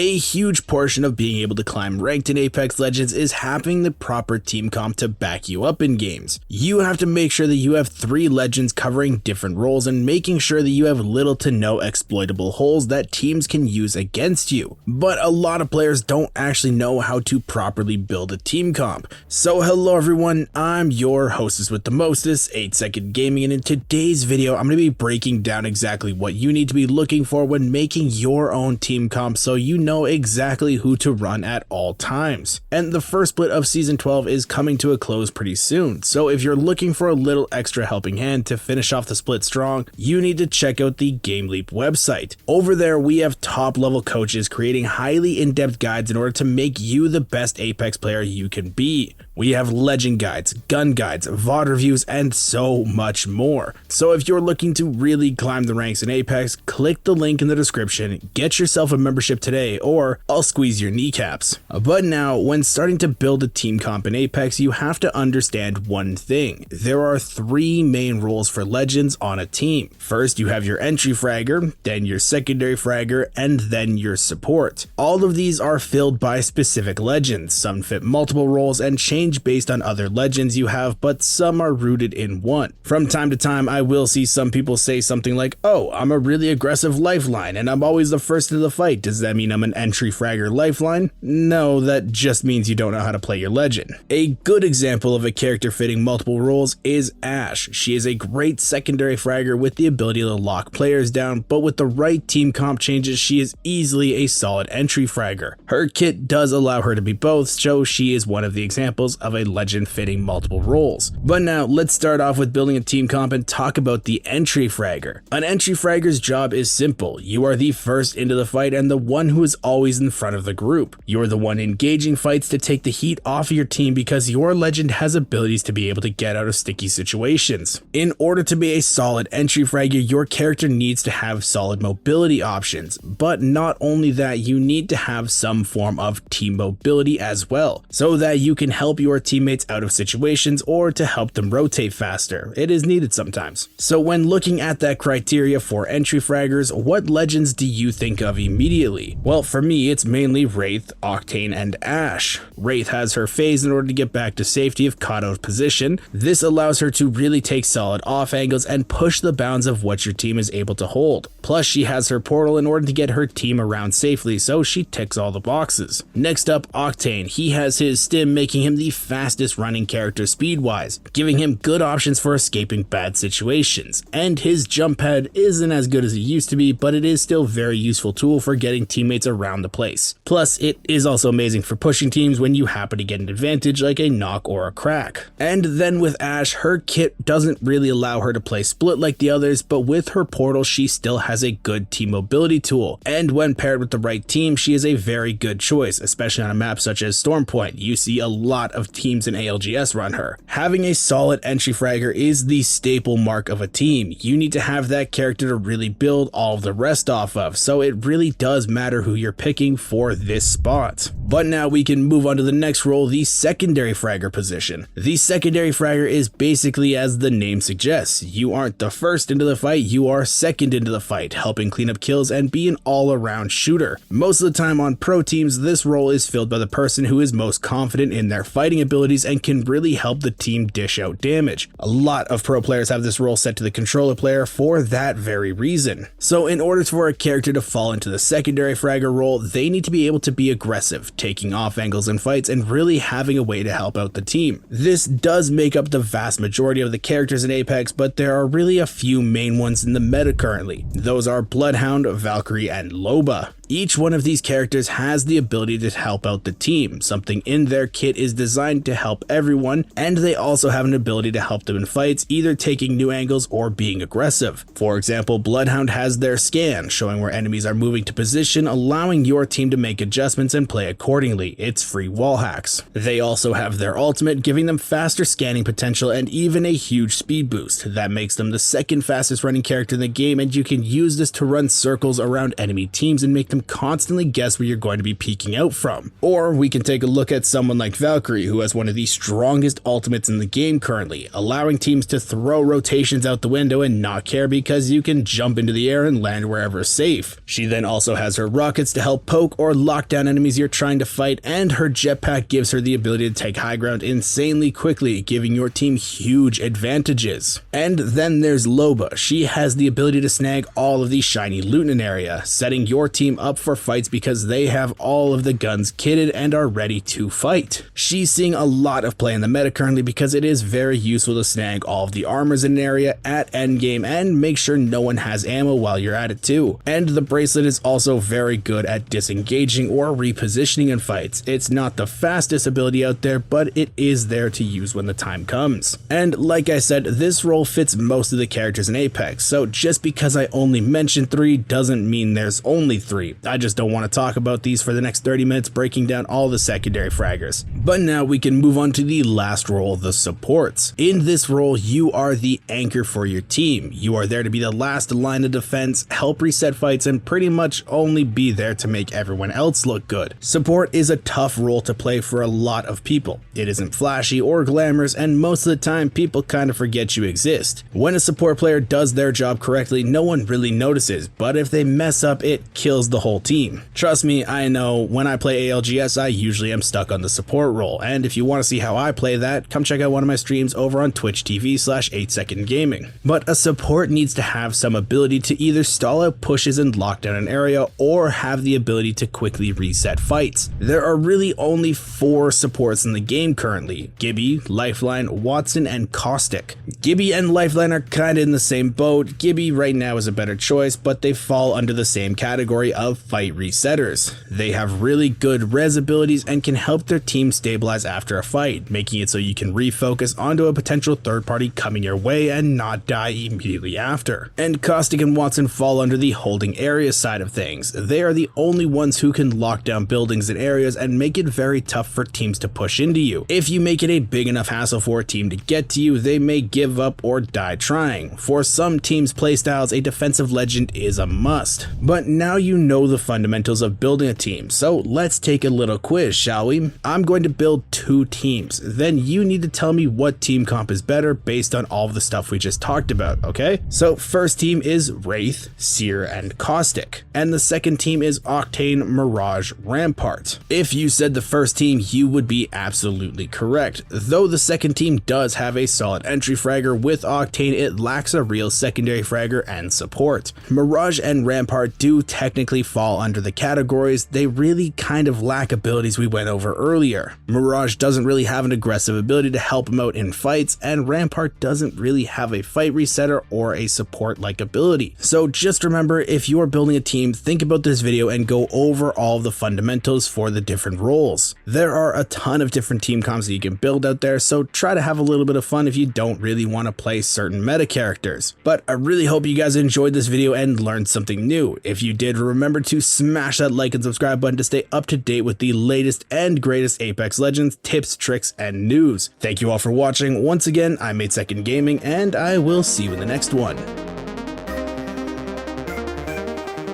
A huge portion of being able to climb ranked in Apex Legends is having the proper team comp to back you up in games. You have to make sure that you have 3 legends covering different roles and making sure that you have little to no exploitable holes that teams can use against you. But a lot of players don't actually know how to properly build a team comp. So hello everyone, I'm your hostess with the mostest, 8 Second Gaming, and in today's video I'm going to be breaking down exactly what you need to be looking for when making your own team comp so you know exactly who to run at all times. And the first split of season 12 is coming to a close pretty soon, so if you're looking for a little extra helping hand to finish off the split strong, you need to check out the GameLeap website. Over there we have top level coaches creating highly in-depth guides in order to make you the best Apex player you can be. We have legend guides, gun guides, VOD reviews, and so much more. So if you're looking to really climb the ranks in Apex, click the link in the description, get yourself a membership today, or I'll squeeze your kneecaps. But now, when starting to build a team comp in Apex, you have to understand one thing. There are 3 main roles for legends on a team. First, you have your entry fragger, then your secondary fragger, and then your support. All of these are filled by specific legends. Some fit multiple roles and change based on other legends you have, but some are rooted in one. From time to time, I will see some people say something like, "Oh, I'm a really aggressive lifeline and I'm always the first in the fight. Does that mean I'm an entry fragger lifeline?" No, that just means you don't know how to play your legend. A good example of a character fitting multiple roles is Ashe. She is a great secondary fragger with the ability to lock players down, but with the right team comp changes, she is easily a solid entry fragger. Her kit does allow her to be both, so she is one of the examples of a legend fitting multiple roles. But now let's start off with building a team comp and talk about the entry fragger. An entry fragger's job is simple. You are the first into the fight and the one who is always in front of the group. You are the one engaging fights to take the heat off of your team because your legend has abilities to be able to get out of sticky situations. In order to be a solid entry fragger, your character needs to have solid mobility options, but not only that, you need to have some form of team mobility as well, so that you can help your teammates out of situations or to help them rotate faster. It is needed sometimes. So when looking at that criteria for entry fraggers, what legends do you think of immediately? Well, for me, it's mainly Wraith, Octane, and Ashe. Wraith has her phase in order to get back to safety if caught out of position. This allows her to really take solid off angles and push the bounds of what your team is able to hold. Plus, she has her portal in order to get her team around safely, so she ticks all the boxes. Next up, Octane. He has his stim, making him the fastest running character speed-wise, giving him good options for escaping bad situations. And his jump pad isn't as good as it used to be, but it is still a very useful tool for getting teammates around the place. Plus, it is also amazing for pushing teams when you happen to get an advantage like a knock or a crack. And then with Ashe, her kit doesn't really allow her to play split like the others, but with her portal she still has a good team mobility tool. And when paired with the right team, she is a very good choice, especially on a map such as Stormpoint. You see a lot of teams in ALGS run her. Having a solid entry fragger is the staple mark of a team. You need to have that character to really build all of the rest off of, so it really does matter who you're picking for this spot. But now we can move on to the next role, the secondary fragger position. The secondary fragger is basically as the name suggests. You aren't the first into the fight, you are second into the fight, helping clean up kills and be an all-around shooter. Most of the time on pro teams, this role is filled by the person who is most confident in their fighting abilities and can really help the team dish out damage. A lot of pro players have this role set to the controller player for that very reason. So in order for a character to fall into the secondary fragger role, they need to be able to be aggressive, taking off angles in fights and really having a way to help out the team. This does make up the vast majority of the characters in Apex, but there are really a few main ones in the meta currently. Those are Bloodhound, Valkyrie, and Loba. Each one of these characters has the ability to help out the team. Something in their kit is designed to help everyone, and they also have an ability to help them in fights, either taking new angles or being aggressive. For example, Bloodhound has their scan, showing where enemies are moving to position, allowing your team to make adjustments and play accordingly. It's free wall hacks. They also have their ultimate, giving them faster scanning potential and even a huge speed boost. That makes them the second fastest running character in the game, and you can use this to run circles around enemy teams and make them can constantly guess where you're going to be peeking out from. Or we can take a look at someone like Valkyrie, who has one of the strongest ultimates in the game currently, allowing teams to throw rotations out the window and not care because you can jump into the air and land wherever safe. She then also has her rockets to help poke or lock down enemies you're trying to fight, and her jetpack gives her the ability to take high ground insanely quickly, giving your team huge advantages. And then there's Loba. She has the ability to snag all of the shiny loot in an area, setting your team up for fights because they have all of the guns kitted and are ready to fight. She's seeing a lot of play in the meta currently because it is very useful to snag all of the armors in an area at endgame and make sure no one has ammo while you're at it too. And the bracelet is also very good at disengaging or repositioning in fights. It's not the fastest ability out there, but it is there to use when the time comes. And like I said, this role fits most of the characters in Apex, so just because I only mentioned 3 doesn't mean there's only 3. I just don't want to talk about these for the next 30 minutes breaking down all the secondary fraggers. But now we can move on to the last role, the supports. In this role, you are the anchor for your team. You are there to be the last line of defense, help reset fights, and pretty much only be there to make everyone else look good. Support is a tough role to play for a lot of people. It isn't flashy or glamorous, and most of the time people kind of forget you exist. When a support player does their job correctly, no one really notices, but if they mess up, it kills the whole team. Trust me, I know, when I play ALGS, I usually am stuck on the support role, and if you want to see how I play that, come check out one of my streams over on Twitch TV/8secondgaming. But a support needs to have some ability to either stall out pushes and lock down an area, or have the ability to quickly reset fights. There are really only 4 supports in the game currently: Gibby, Lifeline, Watson, and Caustic. Gibby and Lifeline are kinda in the same boat. Gibby right now is a better choice, but they fall under the same category of fight resetters. They have really good res abilities and can help their team stabilize after a fight, making it so you can refocus onto a potential third party coming your way and not die immediately after. And Caustic and Watson fall under the holding area side of things. They are the only ones who can lock down buildings and areas and make it very tough for teams to push into you. If you make it a big enough hassle for a team to get to you, they may give up or die trying. For some teams' playstyles, a defensive legend is a must. But now you know the fundamentals of building a team, so let's take a little quiz, shall we? I'm going to build 2 teams, then you need to tell me what team comp is better based on all of the stuff we just talked about, okay? So first team is Wraith, Seer, and Caustic, and the second team is Octane, Mirage, Rampart. If you said the first team, you would be absolutely correct, though the second team does have a solid entry fragger. With Octane, it lacks a real secondary fragger and support. Mirage and Rampart do technically fall under the categories. They really kind of lack abilities we went over earlier. Mirage doesn't really have an aggressive ability to help him out in fights, and Rampart doesn't really have a fight resetter or a support-like ability. So just remember, if you are building a team, think about this video and go over all of the fundamentals for the different roles. There are a ton of different team comps that you can build out there, so try to have a little bit of fun if you don't really want to play certain meta characters. But I really hope you guys enjoyed this video and learned something new. If you did, remember to smash that like and subscribe button to stay up to date with the latest and greatest Apex Legends tips, tricks, and news. Thank you all for watching. Once again, I'm 8secondgaming, and I will see you in the next one.